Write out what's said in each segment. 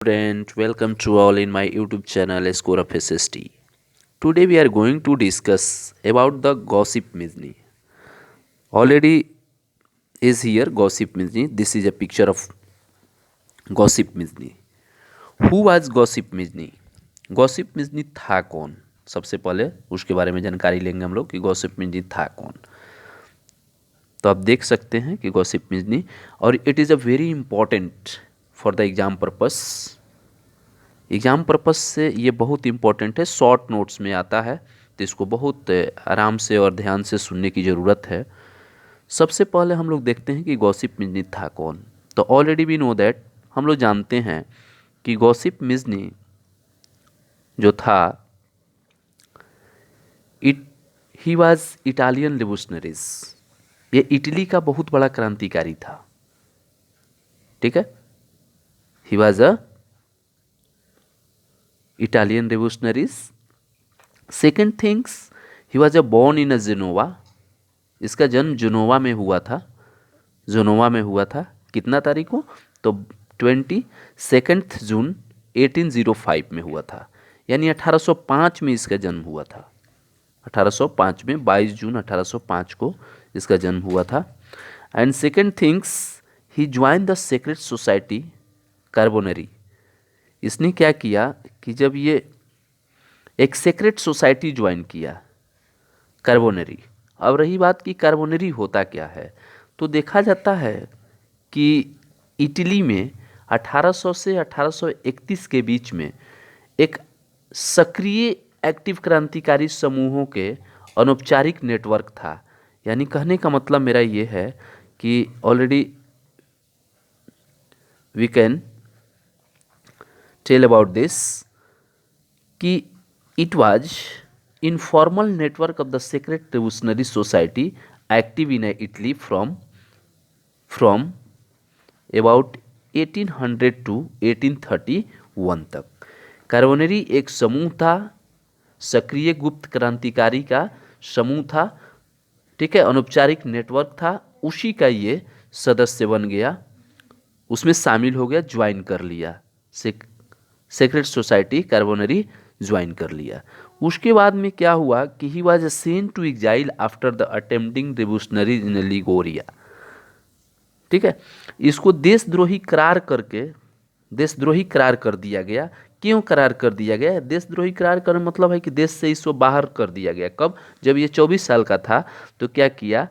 Student, welcome to all in my YouTube channel Score of SST. Today we are going to discuss about the Gossip Mizny. Already is here Gossip Mizny. This is a picture of Gossip Mizny. Who was Gossip Mizny? Gossip Mizny था कौन? सबसे पहले उसके बारे में जानकारी लेंगे हम लोग कि गॉसिप मिजनी था कौन। तो आप देख सकते हैं कि गॉसिप मिजनी और it is a very important for the exam purpose से ये बहुत इंपॉर्टेंट है। शॉर्ट नोट्स में आता है तो इसको बहुत आराम से और ध्यान से सुनने की ज़रूरत है। सबसे पहले हम लोग देखते हैं कि गॉसिप मिजनी था कौन। तो ऑलरेडी वी नो दैट, हम लोग जानते हैं कि गॉसिप मिजनी जो था, it he was Italian revolutionaries. ये इटली का बहुत बड़ा क्रांतिकारी था। ठीक है, he was a Italian revolutionaries. Second things, he was a born in a Genova. इसका जन्म जेनोवा में हुआ था। जेनोवा में हुआ था कितना तारीख को? तो 22 जून 1805 में हुआ था, यानी 1805 में इसका जन्म हुआ था। 1805 में 22 जून 1805 को इसका जन्म हुआ था। And second things, he join the secret society Carbonari. इसने क्या किया कि जब ये एक सेक्रेट सोसाइटी ज्वाइन किया कार्बोनरी। अब रही बात कि कार्बोनरी होता क्या है, तो देखा जाता है कि इटली में 1800 से 1831 के बीच में एक सक्रिय एक्टिव क्रांतिकारी समूहों के अनौपचारिक नेटवर्क था। यानी कहने का मतलब मेरा ये है कि already we can tell about this कि it was informal network of the secret revolutionary society active in Italy from about 1800 to 1831 तक। कार्बोनरी एक समूह था, सक्रिय गुप्त क्रांतिकारी का समूह था। ठीक है, अनौपचारिक नेटवर्क था, उसी का ये सदस्य बन गया, उसमें शामिल हो गया, ज्वाइन कर लिया, सेक्रेट सोसाइटी कार्बोनरी ज्वाइन कर लिया। उसके बाद में क्या हुआ कि he was sent to exile after the attempting revolutionary in Liguria. ठीक है, इसको देशद्रोही करार कर दिया गया। क्यों करार कर दिया गया? देशद्रोही करार करने मतलब है कि देश से इसको बाहर कर दिया गया। कब? जब ये 24 साल का था तो क्या किया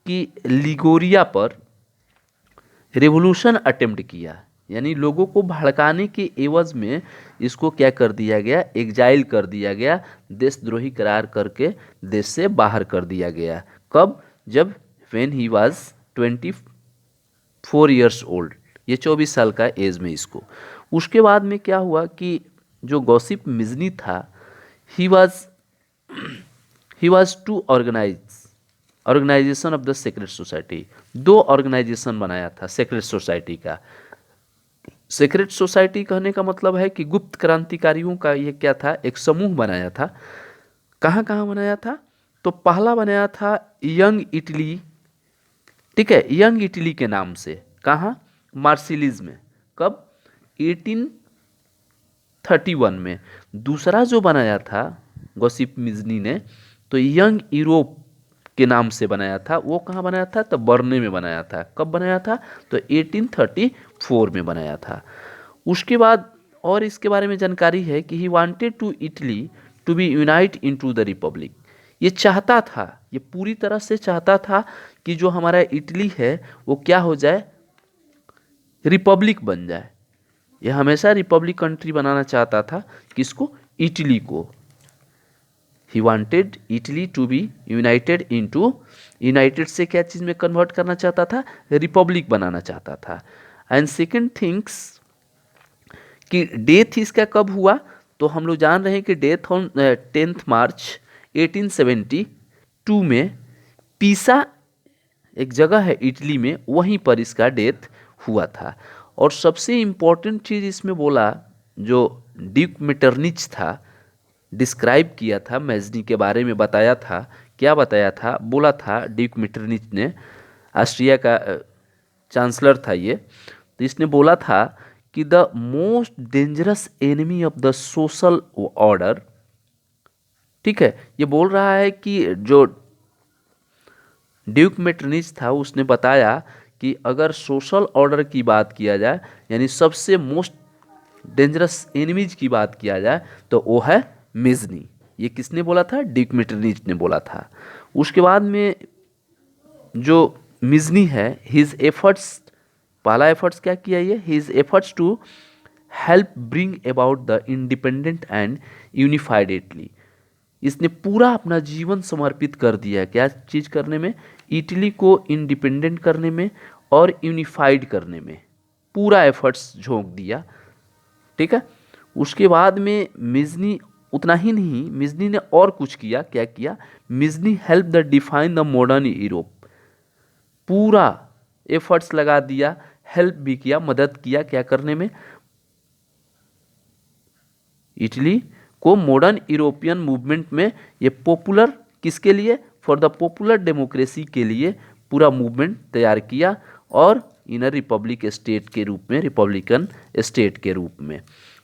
कि लिगोरिया पर रेवोल्यूशन अटेम्प्ट किया, यानी लोगों को भड़काने के एवज में इसको क्या कर दिया गया? एग्जाइल कर दिया गया, देशद्रोही करार करके देश से बाहर कर दिया गया। कब? जब when he was 24 years old, ये 24 साल का एज में इसको। उसके बाद में क्या हुआ कि जो गॉसिप मिजनी था, he was to organization of the secret society. दो ऑर्गेनाइजेशन बनाया था सेक्रेट सोसाइटी का। सेक्रेट सोसाइटी कहने का मतलब है कि गुप्त क्रांतिकारियों का ये क्या था? एक समूह बनाया था। कहाँ कहाँ बनाया था? तो पहला बनाया था यंग इटली। ठीक है, यंग इटली के नाम से। कहाँ? मार्सिलीज में। कब? 1831 में। दूसरा जो बनाया था गॉसिप मिजनी ने, तो यंग यूरोप के नाम से बनाया था। वो कहाँ बनाया था? तो बर्ने में बनाया था। कब बनाया था? तो 1834 में बनाया था। उसके बाद और इसके बारे में जानकारी है कि he wanted to Italy to be unite into the republic. ये चाहता था, ये पूरी तरह से चाहता था कि जो हमारा इटली है वो क्या हो जाए? रिपब्लिक बन जाए। ये हमेशा रिपब्लिक कंट्री बनाना चाहता था। किसको? इटली को। He wanted Italy to be united into, united से क्या चीज़ में कन्वर्ट करना चाहता था? रिपब्लिक बनाना चाहता था। एंड सेकेंड थिंग्स कि डेथ इसका कब हुआ? तो हम लोग जान रहे हैं कि डेथ ऑन 10 मार्च 1872 में पीसा एक जगह है इटली में, वहीं पर इसका डेथ हुआ था। और सबसे इम्पोर्टेंट चीज़ इसमें बोला, जो ड्यूक मेटरनिच था, डिस्क्राइब किया था, मैजनी के बारे में बताया था। क्या बताया था? बोला था ड्यूक मेटरनिच ने, ऑस्ट्रिया का चांसलर था ये। तो इसने बोला था कि the most dangerous enemy of the social order, ठीक है, ये बोल रहा है कि जो ड्यूक मेटरनिच था उसने बताया कि अगर सोशल ऑर्डर की बात किया जाए, यानी सबसे मोस्ट डेंजरस एनिमीज की बात किया जाए, तो वो है मिजनी। ये किसने बोला था? ड्यूक मेटरनिच ने बोला था। उसके बाद में जो मिजनी है, हिज एफर्ट्स, पहला एफर्ट्स क्या किया ये? His efforts to help bring about the independent and unified Italy. इसने पूरा अपना जीवन समर्पित कर दिया क्या चीज़ करने में? इटली को इंडिपेंडेंट करने में और यूनिफाइड करने में पूरा एफर्ट्स झोंक दिया, ठीक है। उसके बाद में मिजनी, उतना ही नहीं, मिजनी ने और कुछ किया। क्या किया? Mazzini help the define the modern Europe, पूरा एफर्ट्स लगा दिया, हेल्प भी किया, मदद किया क्या करने में? इटली को मॉडर्न यूरोपियन मूवमेंट में, ये पॉपुलर किसके लिए? फॉर द पॉपुलर डेमोक्रेसी के लिए पूरा मूवमेंट तैयार किया, और इन रिपब्लिक स्टेट के रूप में, रिपब्लिकन स्टेट के रूप में।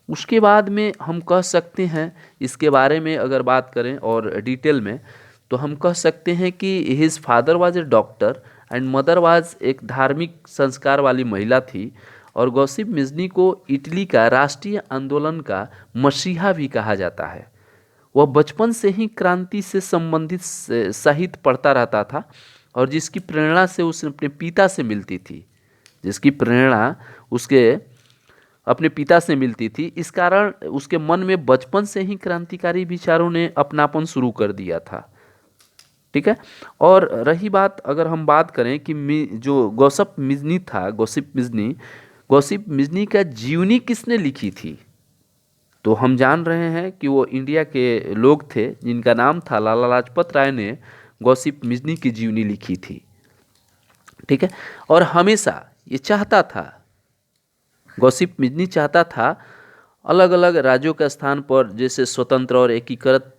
उसके बाद में हम कह सकते हैं, इसके बारे में अगर बात करें और डिटेल में, तो हम कह सकते हैं कि his father was a doctor and mother was एक धार्मिक संस्कार वाली महिला थी, और गॉसिप मिजनी को इटली का राष्ट्रीय आंदोलन का मसीहा भी कहा जाता है। वह बचपन से ही क्रांति से संबंधित साहित्य पढ़ता रहता था, और जिसकी प्रेरणा से उसे अपने पिता से मिलती थी, जिसकी प्रेरणा उसके अपने पिता से मिलती थी। इस कारण उसके मन में बचपन से ही क्रांतिकारी विचारों ने अपनापन शुरू कर दिया था, ठीक है। और रही बात, अगर हम बात करें कि जो गॉसिप मिजनी था, गॉसिप मिजनी का जीवनी किसने लिखी थी, तो हम जान रहे हैं कि वो इंडिया के लोग थे जिनका नाम था लाला लाजपत राय ने गॉसिप मिजनी की जीवनी लिखी थी, ठीक है। और हमेशा ये चाहता था, गॉसिप मिजनी चाहता था अलग अलग राज्यों के स्थान पर जैसे स्वतंत्र और एकीकृत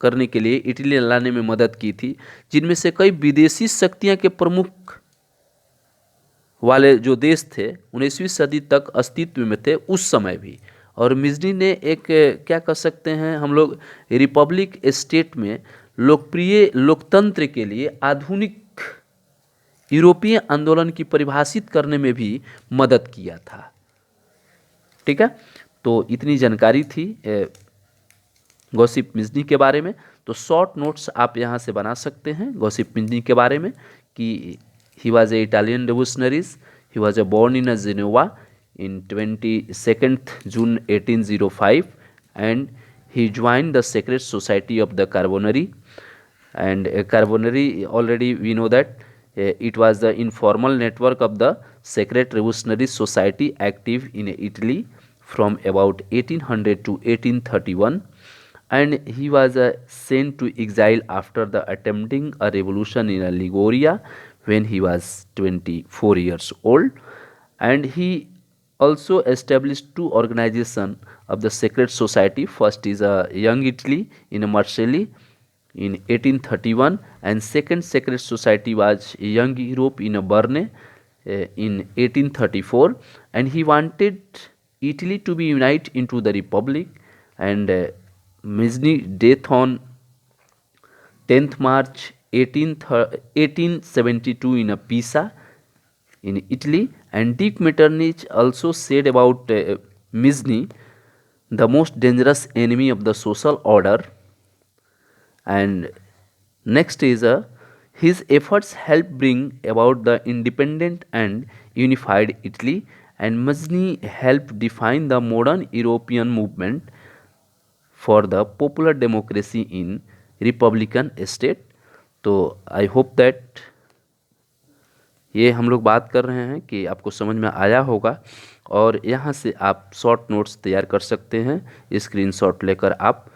करने के लिए इटली लाने में मदद की थी, जिनमें से कई विदेशी शक्तियां के प्रमुख वाले जो देश थे 19वीं सदी तक अस्तित्व में थे उस समय भी। और मिजनी ने एक, क्या कह सकते हैं हम लोग, रिपब्लिक स्टेट में लोकप्रिय लोकतंत्र के लिए आधुनिक यूरोपीय आंदोलन की परिभाषित करने में भी मदद किया था, ठीक है। तो इतनी जानकारी थी गॉसिप मिजनी के बारे में। तो शॉर्ट नोट्स आप यहाँ से बना सकते हैं गॉसिप मिजनी के बारे में कि he was a Italian revolutionaries. He was born in Genova in 22nd June 1805, and he joined the secret society of the Carbonari. And Carbonari, already we know that it was the informal network of the secret revolutionary society active in Italy from about 1800 to 1831. And he was sent to exile after the attempting a revolution in Liguria when he was 24 years old. And he also established two organizations of the secret society. First is Young Italy in Marseille in 1831, and second secret society was Young Europe in Berne in 1834. And he wanted Italy to be united into the republic. And Mizni death on 10th March 1872 in Pisa in Italy. And Dick Metternich also said about Mizni, the most dangerous enemy of the social order. And next is his efforts helped bring about the independent and unified Italy, and Mizni helped define the modern European movement for the popular democracy in Republican state. तो I hope that ये हम लोग बात कर रहे हैं कि आपको समझ में आया होगा, और यहाँ से आप शॉर्ट नोट्स तैयार कर सकते हैं, स्क्रीनशॉट लेकर आप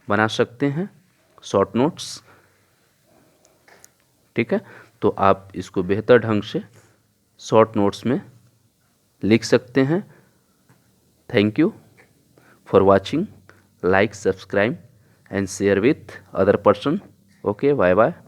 बना सकते हैं शॉर्ट नोट्स, ठीक है। तो आप इसको बेहतर ढंग से शॉर्ट नोट्स में लिख सकते हैं। Thank you for watching, like, subscribe and share with other person. Okay, bye bye.